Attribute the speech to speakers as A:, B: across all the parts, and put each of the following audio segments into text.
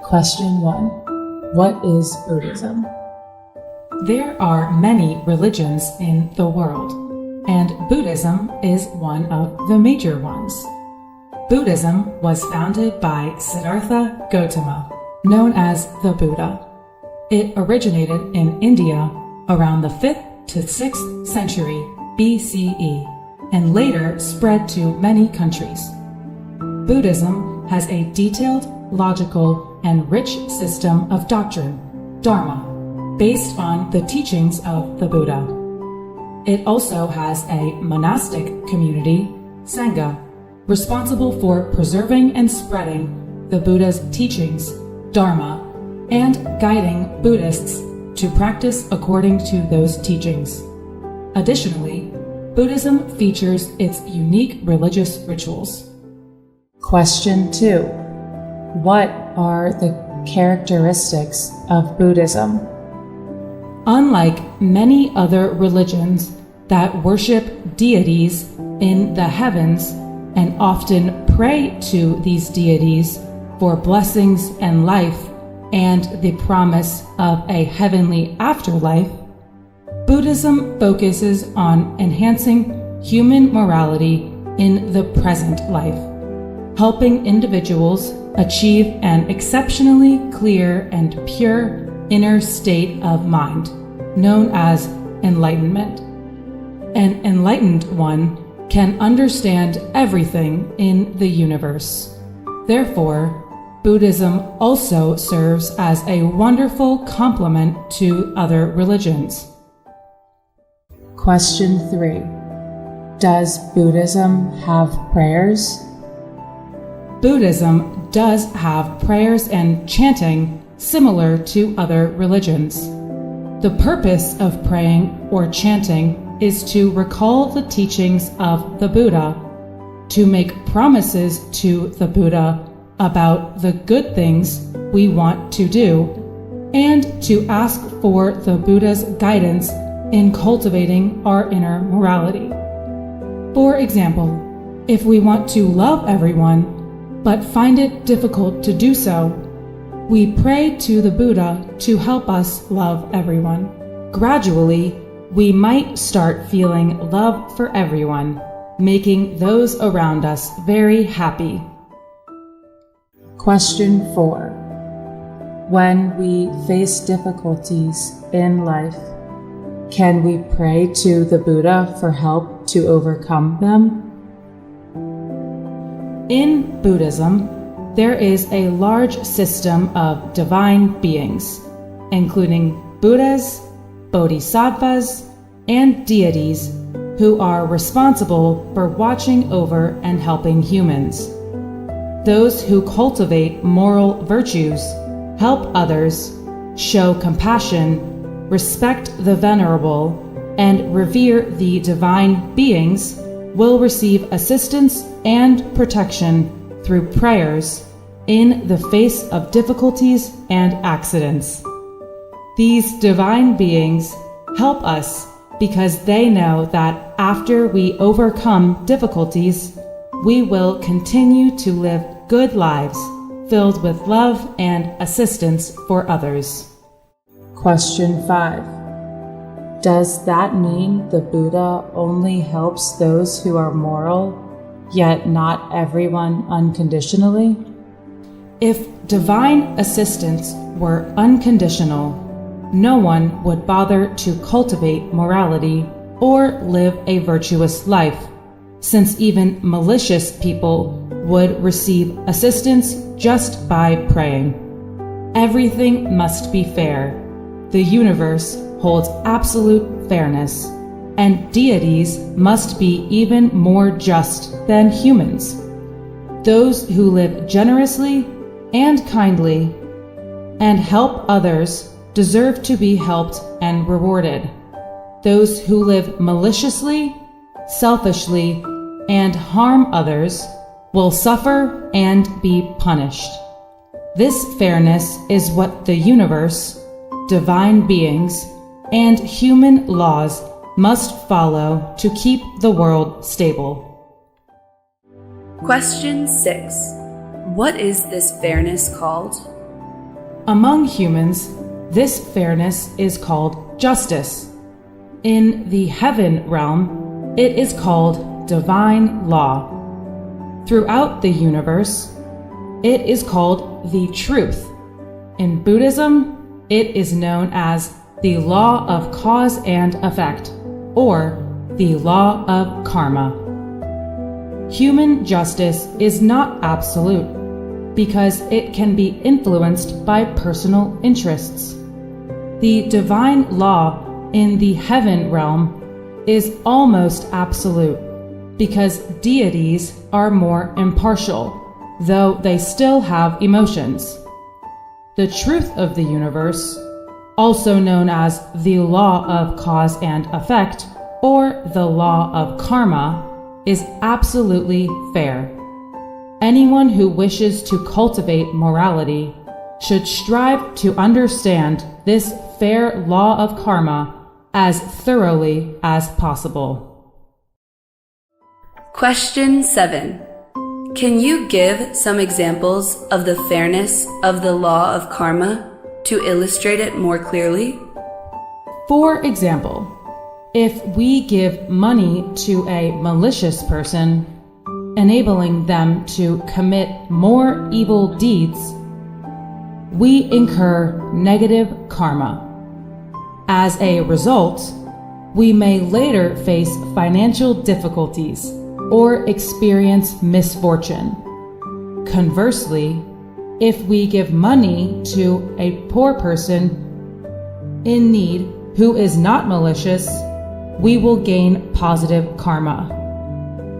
A: Question 1. What is Buddhism?
B: There are many religions in the world, and Buddhism is one of the major ones. Buddhism was founded by Siddhartha Gautama, known as the Buddha. It originated in India around the 5th to 6th century BCE and later spread to many countries. Buddhism has a detailed, logical, and rich system of doctrine, Dharma, based on the teachings of the Buddha. It also has a monastic community, Sangha, responsible for preserving and spreading the Buddha's teachings, Dharma, and guiding Buddhists to practice according to those teachings. Additionally, Buddhism features its unique religious rituals.
A: Question 2. What are the characteristics of Buddhism?
B: Unlike many other religions that worship deities in the heavens and often pray to these deities for blessings and life and the promise of a heavenly afterlife, Buddhism focuses on enhancing human morality in the present life, helping individuals achieve an exceptionally clear and pure inner state of mind, known as enlightenment. An enlightened one can understand everything in the universe. Therefore, Buddhism also serves as a wonderful complement to other religions.
A: Question 3. Does Buddhism have prayers?
B: Buddhism does have prayers and chanting similar to other religions. The purpose of praying or chanting is to recall the teachings of the Buddha, to make promises to the Buddha about the good things we want to do, and to ask for the Buddha's guidance in cultivating our inner morality. For example, if we want to love everyone, but find it difficult to do so, we pray to the Buddha to help us love everyone. Gradually, we might start feeling love for everyone, making those around us very happy.
A: Question 4. When we face difficulties in life, can we pray to the Buddha for help to overcome them?
B: In Buddhism, there is a large system of divine beings, including Buddhas, Bodhisattvas, and deities who are responsible for watching over and helping humans. Those who cultivate moral virtues, help others, show compassion, respect the venerable, and revere the divine beings will receive assistance and protection through prayers in the face of difficulties and accidents. These divine beings help us because they know that after we overcome difficulties, we will continue to live good lives filled with love and assistance for others.
A: Question 5. Does that mean the Buddha only helps those who are moral, yet not everyone unconditionally?
B: If divine assistance were unconditional, no one would bother to cultivate morality or live a virtuous life, since even malicious people would receive assistance just by praying. Everything must be fair. The universe holds absolute fairness, and deities must be even more just than humans. Those who live generously and kindly and help others deserve to be helped and rewarded. Those who live maliciously, selfishly, and harm others will suffer and be punished. This fairness is what the universe, divine beings, and human laws must follow to keep the world stable.
C: Question 6. What is this fairness called?
B: Among humans, this fairness is called justice. In the heaven realm, it is called divine law. Throughout the universe, it is called the truth. In Buddhism, it is known as the law of cause and effect, or the law of karma. Human justice is not absolute because it can be influenced by personal interests. The divine law in the heaven realm is almost absolute because deities are more impartial, though they still have emotions. The truth of the universe, also known as the law of cause and effect, or the law of karma, is absolutely fair. Anyone who wishes to cultivate morality should strive to understand this fair law of karma as thoroughly as possible.
C: Question 7. Can you give some examples of the fairness of the law of karma to illustrate it more clearly?
B: For example, if we give money to a malicious person, enabling them to commit more evil deeds, we incur negative karma. As a result, we may later face financial difficulties or experience misfortune. Conversely, if we give money to a poor person in need who is not malicious, we will gain positive karma.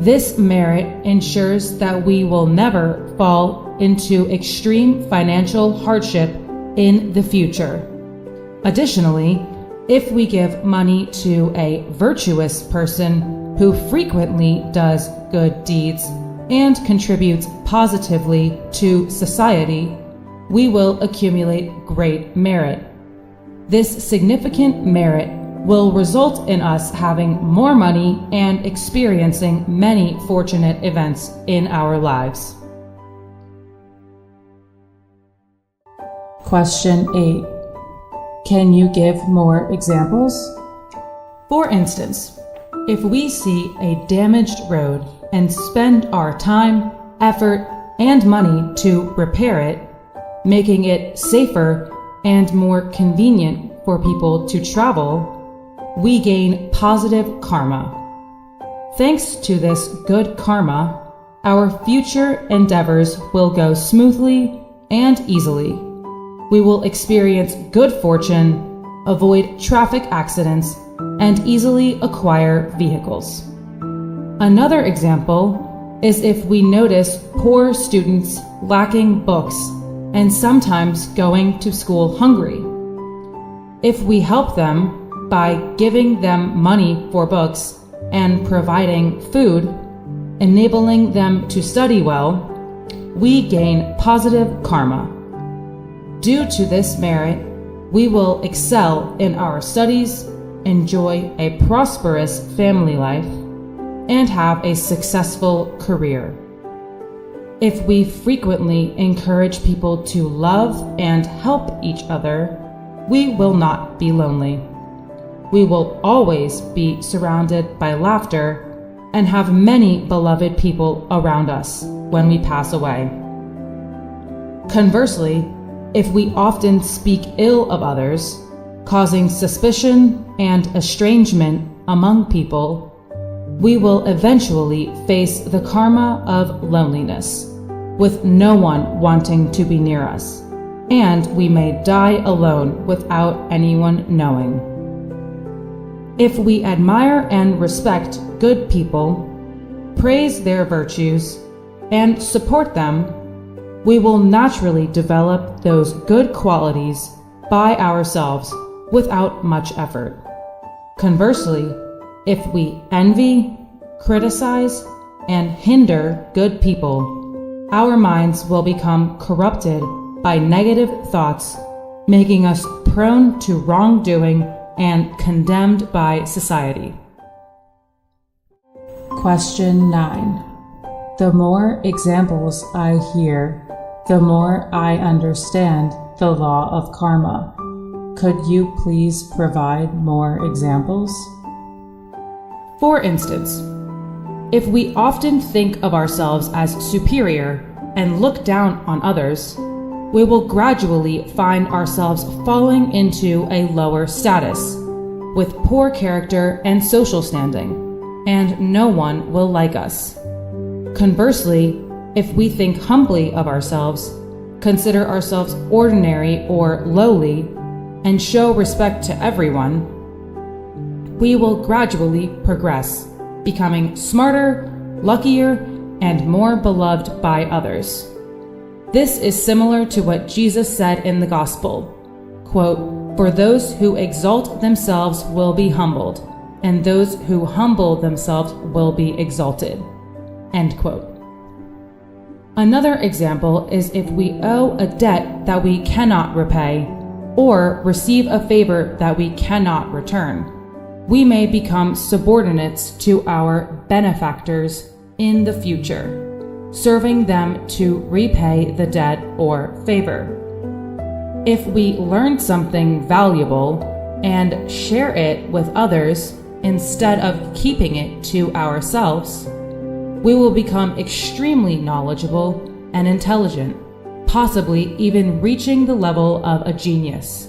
B: This merit ensures that we will never fall into extreme financial hardship in the future. Additionally, if we give money to a virtuous person who frequently does good deeds and contributes positively to society, we will accumulate great merit. This significant merit will result in us having more money and experiencing many fortunate events in our lives.
A: Question 8. Can you give more examples?
B: For instance, if we see a damaged road and spend our time, effort, and money to repair it, making it safer and more convenient for people to travel, we gain positive karma. Thanks to this good karma, our future endeavors will go smoothly and easily. We will experience good fortune, avoid traffic accidents, and easily acquire vehicles. Another example is if we notice poor students lacking books and sometimes going to school hungry. If we help them by giving them money for books and providing food, enabling them to study well, we gain positive karma. Due to this merit, we will excel in our studies, enjoy a prosperous family life, and have a successful career. If we frequently encourage people to love and help each other, we will not be lonely. We will always be surrounded by laughter and have many beloved people around us when we pass away. Conversely, if we often speak ill of others, causing suspicion and estrangement among people, we will eventually face the karma of loneliness, with no one wanting to be near us, and we may die alone without anyone knowing. If we admire and respect good people, praise their virtues, and support them, we will naturally develop those good qualities by ourselves without much effort. Conversely, if we envy, criticize, and hinder good people, our minds will become corrupted by negative thoughts, making us prone to wrongdoing and condemned by society.
A: Question 9. The more examples I hear, the more I understand the law of karma. Could you please provide more examples?
B: For instance, if we often think of ourselves as superior and look down on others, we will gradually find ourselves falling into a lower status, with poor character and social standing, and no one will like us. Conversely, if we think humbly of ourselves, consider ourselves ordinary or lowly, and show respect to everyone, we will gradually progress, becoming smarter, luckier, and more beloved by others. This is similar to what Jesus said in the Gospel, quote, "For those who exalt themselves will be humbled, and those who humble themselves will be exalted." End quote. Another example is if we owe a debt that we cannot repay, or receive a favor that we cannot return, we may become subordinates to our benefactors in the future, serving them to repay the debt or favor. If we learn something valuable and share it with others instead of keeping it to ourselves, we will become extremely knowledgeable and intelligent, possibly even reaching the level of a genius.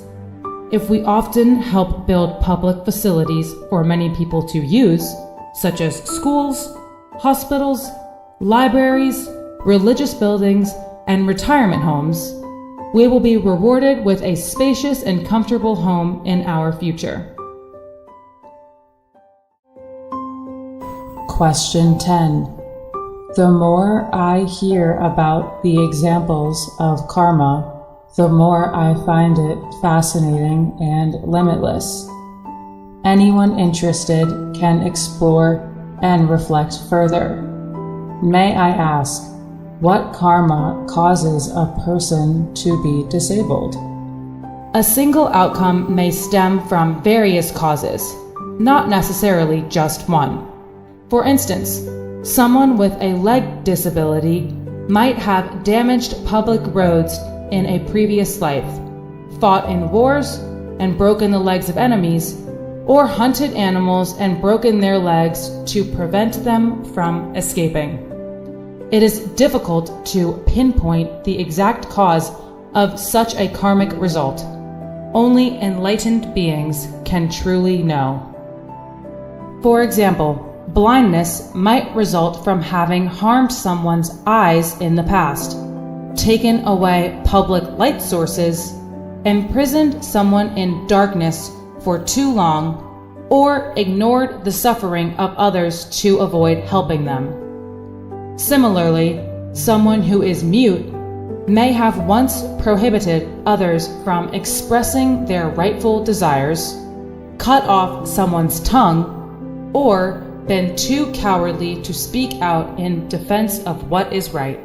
B: If we often help build public facilities for many people to use, such as schools, hospitals, libraries, religious buildings, and retirement homes, we will be rewarded with a spacious and comfortable home in our future.
A: Question 10. The more I hear about the examples of karma, the more I find it fascinating and limitless. Anyone interested can explore and reflect further. May I ask, what karma causes a person to be disabled?
B: A single outcome may stem from various causes, not necessarily just one. For instance, someone with a leg disability might have damaged public roads in a previous life, fought in wars and broken the legs of enemies, or hunted animals and broken their legs to prevent them from escaping. It is difficult to pinpoint the exact cause of such a karmic result. Only enlightened beings can truly know. For example, blindness might result from having harmed someone's eyes in the past, taken away public light sources, imprisoned someone in darkness for too long, or ignored the suffering of others to avoid helping them. Similarly, someone who is mute may have once prohibited others from expressing their rightful desires, cut off someone's tongue, or been too cowardly to speak out in defense of what is right.